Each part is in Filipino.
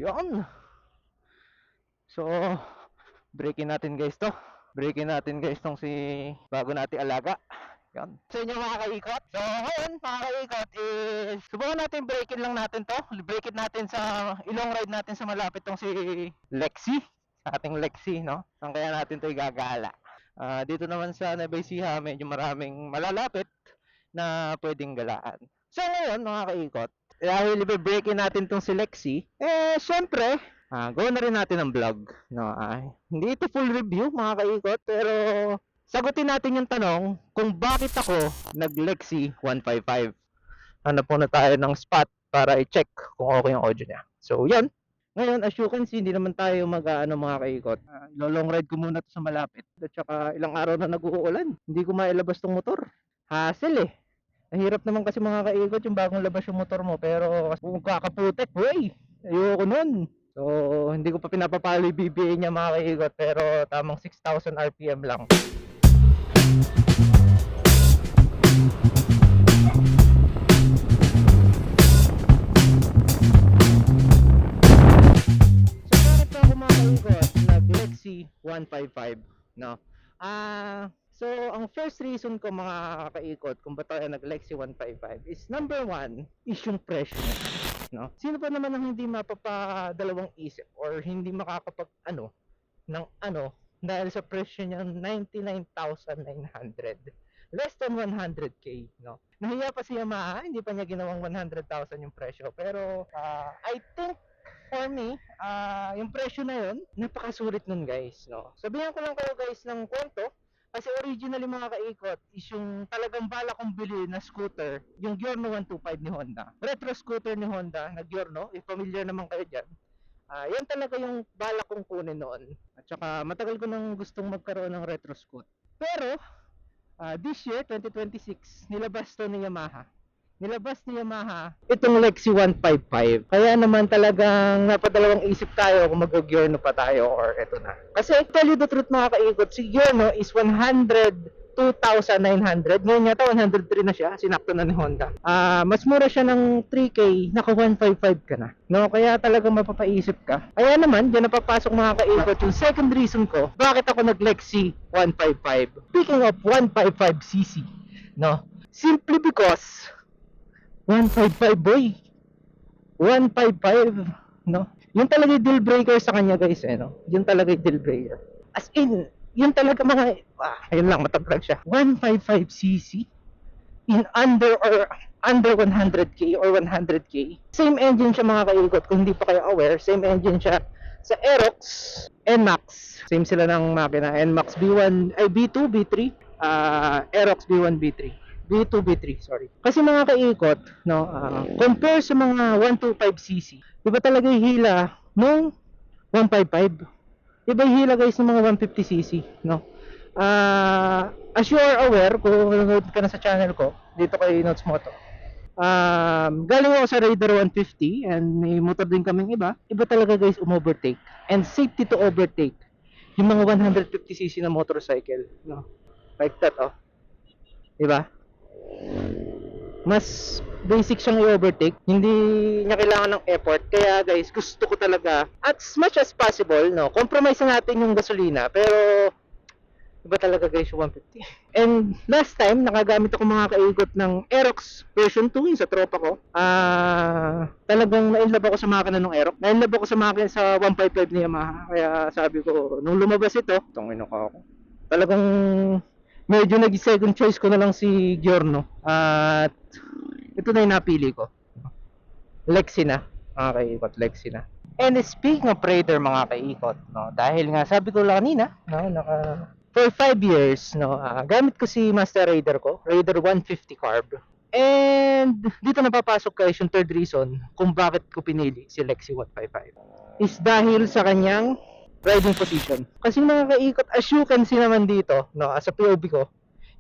Yan. So, breakin natin guys to. Breakin natin guys tong si bago nating alaga. Yan. Sa inyo mga kaikot. So, ngayon mga kaikot is subukan natin breakin lang natin to. Breakin natin sa ilong ride natin sa malapit tong si Lexi. Ating Lexi, no? Saan kaya natin to igagala? Dito naman sa Nueva Ecija, medyo maraming malalapit na pwedeng galaan. So, ngayon mga kaikot, dahil i-breakin natin tong si Lexi, syempre, gawin na rin natin ang vlog. No? Hindi ito full review mga kaikot, pero sagutin natin yung tanong kung bakit ako nag-Lexi 155. Hanap po na tayo ng spot para i-check kung okay yung audio niya. So, yan. Ngayon, as you can see, hindi naman tayo mga kaikot. Long ride ko muna to sa malapit. At saka ilang araw na nag-uulan. Hindi ko mailabas tong motor. Hassle eh. Mahirap naman kasi mga kaikot yung bagong labas yung motor mo. Pero kung kakaputek, wey, ayoko nun. So, hindi ko pa pinapapalo yung BBA niya mga kaikot. Pero tamang 6,000 RPM lang. Nag-Lexi 155, no? So ang first reason ko mga kaikot kung ba't tayo nag-Lexi 155 is number one is yung presyo, no? Sino pa naman ang hindi mapapadalawang isip or hindi makakapag ng dahil sa presyo niya 99,900, less than 100k, no? Nahiya pa si Yamaha, hindi pa niya ginawang 100,000 yung presyo, pero I think for me, yung presyo na yun, napakasulit nun guys, no? Sabihan ko lang kayo guys ng kwento, kasi originally mga kaikot is yung talagang bala kong bili na scooter, yung Giorno 125 ni Honda. Retro scooter ni Honda na Giorno, if familiar naman kayo dyan. Yan talaga yung bala kong kunin noon. At saka matagal ko nang gustong magkaroon ng retro scooter. Pero, this year, 2026, nilabas to ni Yamaha. Itong Lexi 155. Kaya naman talagang napadalawang isip tayo kung mag-Giorno pa tayo or eto na. Kasi tell you the truth mga kaikot, si Giorno is 102,900. Ngayon yata 103 na siya, sinakto na ni Honda. Mas mura siya ng 3K, naka 155 ka na. No, kaya talagang mapapaisip ka. Kaya naman, diyan napapasok mga kaikot yung second reason ko, bakit ako nag-Lexi 155. Speaking of 155cc, no? Simply because 155 boy. 155, no? Yun talaga yung deal breaker sa kanya guys, no? Yun talaga yung deal breaker. As in, yun talaga mga, ayun lang, mataglag siya. 155cc in under 100k or 100k. Same engine siya mga kaikot, kung hindi pa kayo aware, same engine siya sa Aerox NMAX. Same sila ng makina, NMAX B1, ay B2, B3, Aerox B1, B3. B2, B3, sorry. Kasi mga kaikot, no, compare sa mga 125cc, iba talaga yung hila nung 155. Iba yung hila guys ng mga 150cc, no. As you are aware, kung nanonood ka na sa channel ko, dito kay Notes Moto, galing ako sa Raider 150 and may motor din kaming iba talaga guys umovertake and safety to overtake yung mga 150cc na motorcycle, no, like that, oh, diba? Mas basic siyang i-overtake, hindi niya kailangan ng effort. Kaya guys, gusto ko talaga as much as possible, no, compromise na natin yung gasolina, pero iba talaga guys yung 150. And last time nakagamit ako mga kaikot ng Aerox version 2 yung sa tropa ko. Talagang na-inlove ako sa makina ng Aerox, na-inlove ako sa makina sa 155 ni Yamaha. Kaya sabi ko nung lumabas ito, tangin ako, talagang medyo nag-second choice ko na lang si Giorno. At ito na yung napili ko. Lexi na, mga kaikot, Lexi na. And speaking of Raider mga kaikot, no, dahil nga sabi ko lang kanina, no, for 5 years, no, gamit ko si Master Raider ko, Raider 150 carb. And dito napapasok guys yung third reason kung bakit ko pinili si Lexi 155. Is dahil sa kanyang riding position. Kasi mga kaikot, as you can see naman dito, no, as a POV ko,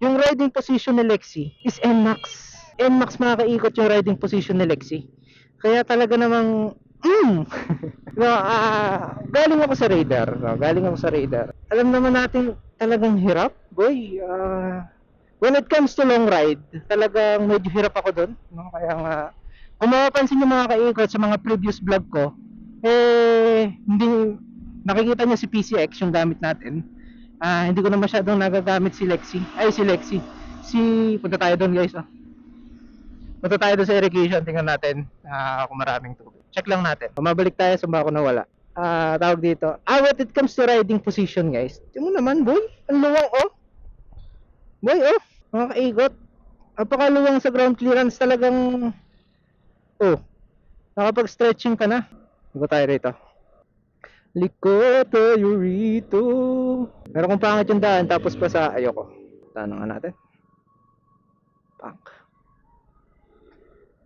yung riding position ni Lexi is NMAX. NMAX mga kaikot yung riding position ni Lexi. Kaya talaga namang, no, galing ako sa Raider. No, galing ako sa Raider. Alam naman natin talagang hirap, boy. When it comes to long ride, talagang medyo hirap ako doon. No? Kaya nga, kung mapapansin nyo mga kaikot sa mga previous vlog ko, hindi, nakikita niya si PCX yung gamit natin. Hindi ko na masyadong nagagamit si Lexi. Punta tayo doon guys. Punta tayo doon sa irrigation, tingnan natin kung maraming tubig. Check lang natin. Mabalik tayo sa bako na wala. Tawag dito. When it comes to riding position guys. Tingnan mo naman boy. Ang luwang oh. Boy oh. Mga kaikot. Napakaluwang sa ground clearance talagang. Oh. Nakapag-stretching ka na. Iba tayo rito. Liko tayo rito. Pero kung pangit yung daan tapos pa sa ayoko. Tanong nga natin. Pang.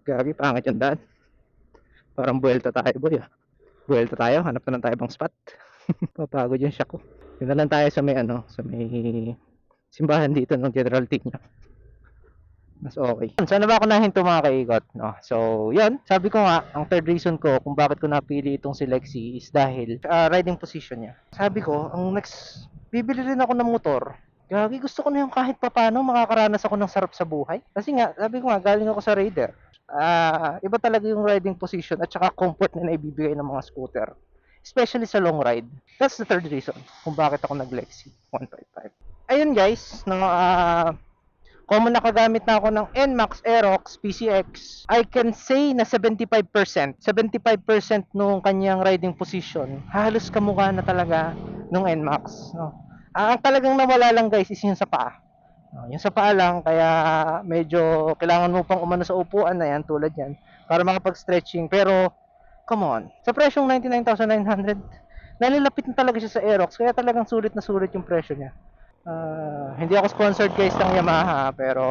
Gagi, pangit yung daan. Parang buwelta tayo boy Buwelta tayo, hanap na lang tayo bang spot. Papagod yung shock ko. Yun na lang tayo sa may sa may simbahan dito ng General Tigna. Mas okay. Sana ba ako nahinto mga kaikot? No? So, yan. Sabi ko nga, ang third reason ko kung bakit ko napili itong si Lexi is dahil riding position niya. Sabi ko, ang next, bibili rin ako ng motor. Gagi, gusto ko na yung kahit papano makakaranas ako ng sarap sa buhay. Kasi nga, sabi ko nga, galing ako sa Raider. Iba talaga yung riding position at saka comfort na naibibigay ng mga scooter. Especially sa long ride. That's the third reason kung bakit ako nag-Lexi 155. Ayun guys, no, common nakagamit na ako ng NMAX, Aerox, PCX. I can say na 75% nung kanyang riding position, halos kamukha na talaga nung NMAX. No? Ang talagang nawala lang guys is yung sa paa. Yung sa paa lang, kaya medyo kailangan mo pang umano sa upuan na yan, tulad yan, para makapag-stretching. Pero, come on, sa presyong 99,900, nalalapit na talaga siya sa Aerox, kaya talagang sulit na sulit yung presyo niya. Hindi ako sponsored guys ng Yamaha, pero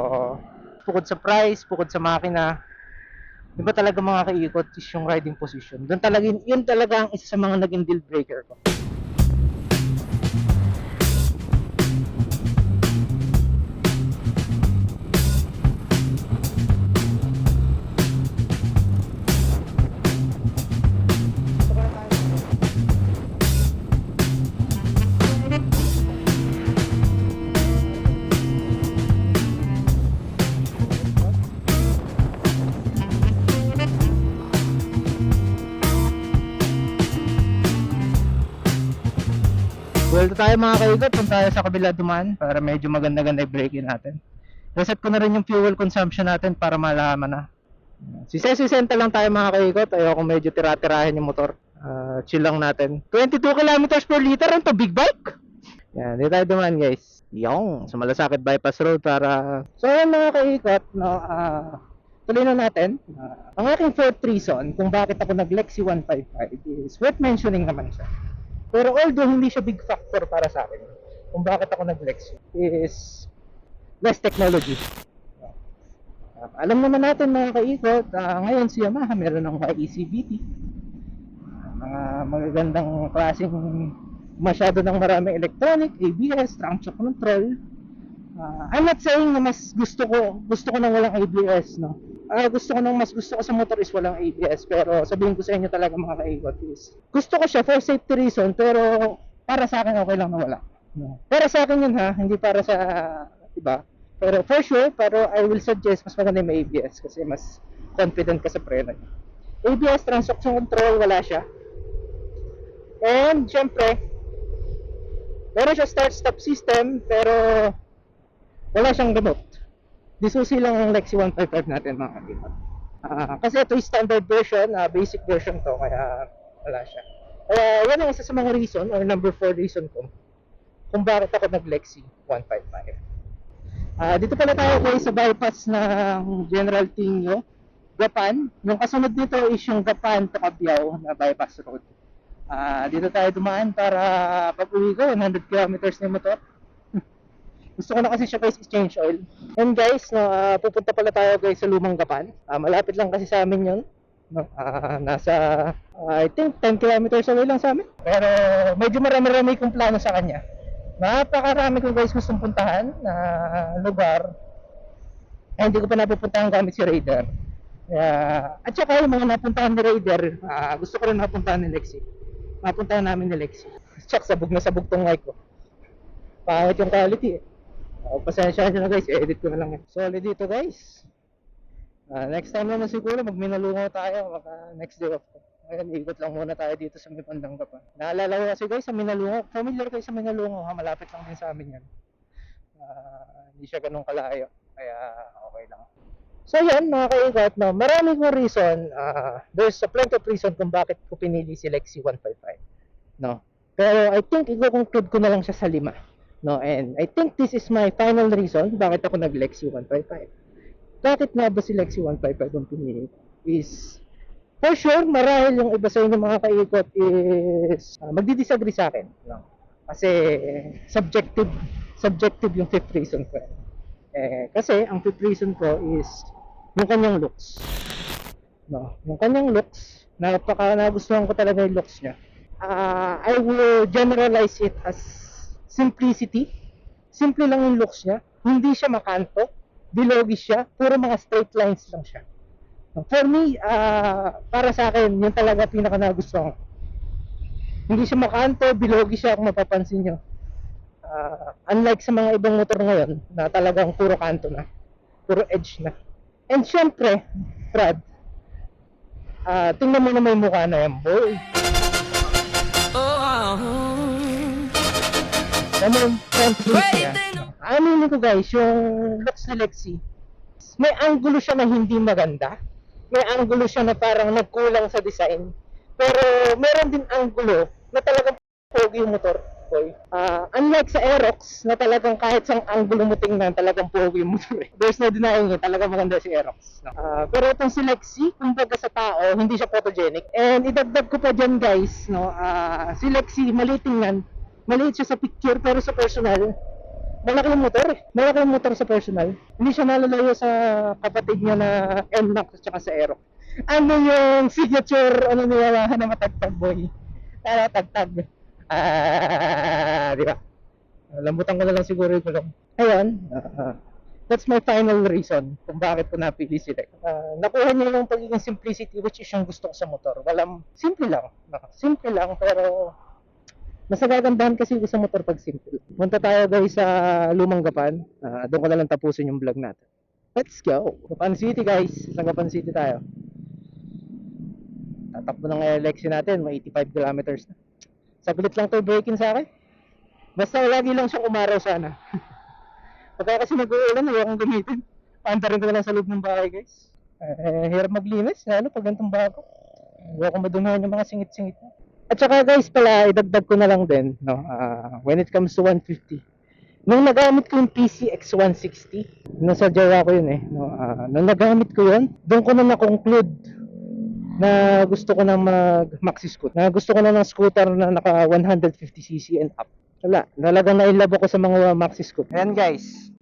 bukod sa price, bukod sa makina, iba talaga mga kaikot is yung riding position. Doon talaga, yun talaga ang isa sa mga naging deal breaker ko. Welto tayo mga kaikot, punta tayo sa kabila dumaan para medyo maganda-ganda yung braking natin. Reset ko na rin yung fuel consumption natin para malaman na. Si 60 lang tayo mga kaikot, ayoko medyo tira-tirahin yung motor. Chill lang natin. 22 kilometers per liter, ang to big bike. Yan, dito tayo dumaan guys. Yung, sa Malasakit Bypass Road para. So yan mga kaikot, no, tuloy na natin. Ang aking fourth reason kung bakit ako nag-Lexi 155 is worth mentioning naman siya. Pero although hindi siya big factor para sa akin, kung bakit ako nag-Lexi is less technology. Alam naman natin mga kaikot, ngayon si Yamaha meron ng YECVT. Mga magagandang klaseng masyado ng maraming electronic, ABS, traction control. I'm not saying na mas gusto ko nang walang ABS, no. Mas gusto ko sa motor is walang ABS, pero sabihin ko sa inyo talaga mga kaikot is gusto ko siya for safety reason, pero para sa akin okay lang na wala, no? Para sa akin yun ha, hindi para sa iba, pero for sure, pero I will suggest mas maganda yung may ABS kasi mas confident ka sa preno. ABS, traction control, wala siya. And syempre meron siya start-stop system, pero wala siyang remote. Disusi lang ang Lexi 155 natin mga kapatid. Kasi ito yung standard version, basic version to, kaya wala siya. Kaya yan ang isa sa mga reason, or number 4 reason ko, kung bakit ako nag-Lexi 155. Dito pala tayo guys sa bypass ng General Tigno, Gapan. Yung kasunod nito is yung Gapan to Cabiao na bypass road. Dito tayo dumaan para pag-uwi ko, 100 kilometers na yung motor. Gusto ko na kasi siya guys change oil. And guys, pupunta pala tayo guys sa Lumang Gapan. Malapit lang kasi sa amin yun. Nasa, I think 10 kilometers away lang sa amin. Pero medyo marami-rami kong plano sa kanya. Napakarami ko guys gustong puntahan na lugar. Hindi ko pa napupuntahan gamit si Raider. At saka yung mga napuntahan ni Raider, gusto ko rin napuntahan ni Lexi. Napuntahan namin ni Lexi. Check, sabog na sabog tong mic ko. Pangit yung quality eh. Pasensya nyo na guys, edit ko na lang. Solid dito guys. Next time naman siguro magminalungaw tayo, next day off ko. Ngayon, ikot lang muna tayo dito sa may bandang Gapan. Naalala ko kasi guys, sa Minalungo. Familiar kayo sa Minalungo ha? Malapit lang din sa amin yan. Hindi siya ganun kalayo. Kaya okay lang. So yan mga kaigat, no, marami kong reason. There's a plenty of reason kung bakit ko pinili si Lexi 155. No? Pero I think i-conclude ko na lang siya sa 5. No? And I think this is my final reason bakit ako nag-Lexi 155. Bakit nga ba si Lexi 155 ang pinili ko? Is for sure, marahil yung iba sa inyo mga kaikot is magdi-disagree sa akin. No? Kasi subjective yung fifth reason ko. Kasi ang fifth reason ko is yung kanyang looks. No? Yung kanyang looks, nagustuhan ko talaga yung looks niya. I will generalize it as simplicity. Simple lang yung looks niya. Hindi siya makanto, bilogis siya, puro mga straight lines lang siya. For me, para sa akin, yun talaga pinaka nagustuhan ko. Hindi siya makanto, bilogi siya kung mapapansin nyo. Unlike sa mga ibang motor ngayon, na talagang puro kanto na, puro edge na. And syempre, Brad, tingnan mo na may mukha na yan, boy. Ano yung front face niya? Aminin ko guys, yung looks ni Lexi, may angulo siya na hindi maganda. May angulo siya na parang nagkulang sa design. Pero meron din angulo na talagang pogi yung motor, boy. Unlike sa Aerox na talagang kahit sang angulo mo tingnan talagang pogi yung motor. There's no denying it, talagang maganda si Aerox. No? Pero itong si Lexi, kumbaga sa tao, hindi siya photogenic. And idagdag ko pa dyan guys, no? Si Lexi, maliit tingnan. Maliit siya sa picture pero sa personal, malaki yung motor eh. Malaki yung motor sa personal. Hindi siya malalayo sa kapatid niya na NMAX at saka sa Aerox. Ano yung signature, ano niya na matagtag boy? Tara, tagtag. Di ba? Lambutan ko na lang siguro yung gulong. Ayun, that's my final reason kung bakit ko napili si Lex. Nakuha niya yung pagiging simplicity which is yung gusto ko sa motor. Walang, simple lang. Simple lang pero mas nagagandahan kasi sa motor pag simple. Punta tayo guys sa Lumang Gapan. Doon ko na lang tapusin yung vlog natin. Let's go! Gapan City guys. Sa Gapan City tayo. Tatakbo ng Lexi natin. May 85 kilometers na. Saglit lang to braking sa akin. Basta lagi lang siyang umaraw sana. Pagka kasi nag-uulan, ayaw kong gamitin. Paanda rin ko na lang sa loob ng bahay guys. Hirap maglinis. Lalo pag ganitong bago. Ayaw kong madunahan yung mga singit-singit. At saka guys pala, idagdag ko na lang din, no? When it comes to 150, nung nagamit ko yung PCX 160, nasa Jawa ko yun eh, no? Nung nagamit ko yun, doon ko na na-conclude na gusto ko na mag-maxi scooter, na gusto ko na ng scooter na naka 150cc and up. Wala, talagang nailab ako sa mga maxi scooter. Ayan guys,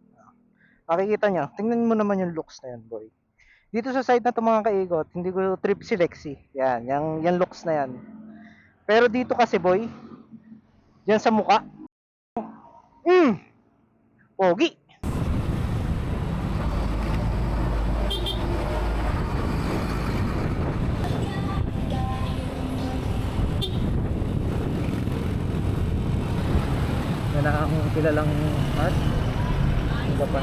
makikita nyo, tingnan mo naman yung looks na yan boy. Dito sa side na ito mga kaikot, hindi ko trip si Lexi. Yan, yung looks na yan. Pero dito kasi boy, diyan sa muka, pogi. Yan ang kilalang art. Ano pa?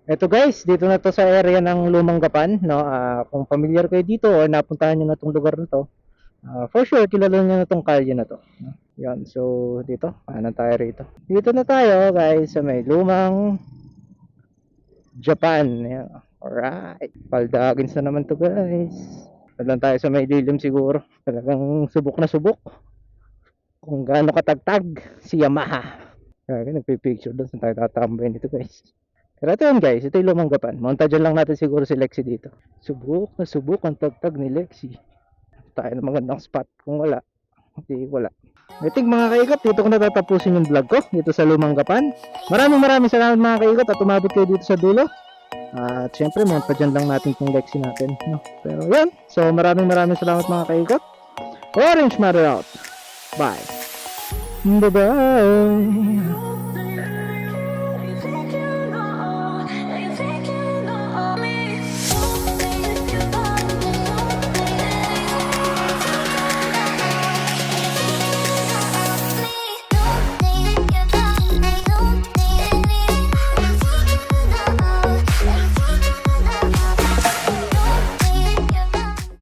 Ito guys, dito na to sa area ng Lumang Gapan, no? Kung familiar kayo dito o napuntahan niyo na tong lugar na to, for sure kilala niyo na tong kalye na to, no? Yan, so dito, ano tayo rito? Dito na tayo guys sa may Lumang Japan. Yan. Alright, Paldagins na naman to guys. Talan tayo sa may lilim siguro. Talagang subok na subok kung gaano katagtag si Yamaha. Kaya nagpipicture doon sa tayo tatambay nito guys. Pero ito yun guys, ito yung Lumang Gapan. Montajan lang natin siguro si Lexi dito. Subok na subok ang tagtag ni Lexi. Tayo na magandang spot. Kung wala, hindi wala. I think mga kaikot, dito ko natatapusin yung vlog ko dito sa Lumang Gapan. Maraming salamat mga kaikot at umabot kayo dito sa dulo. At syempre, montajan lang natin yung Lexi natin, no? Pero yan, so maraming salamat mga kaikot. Orange Matter out. Bye. Bye-bye.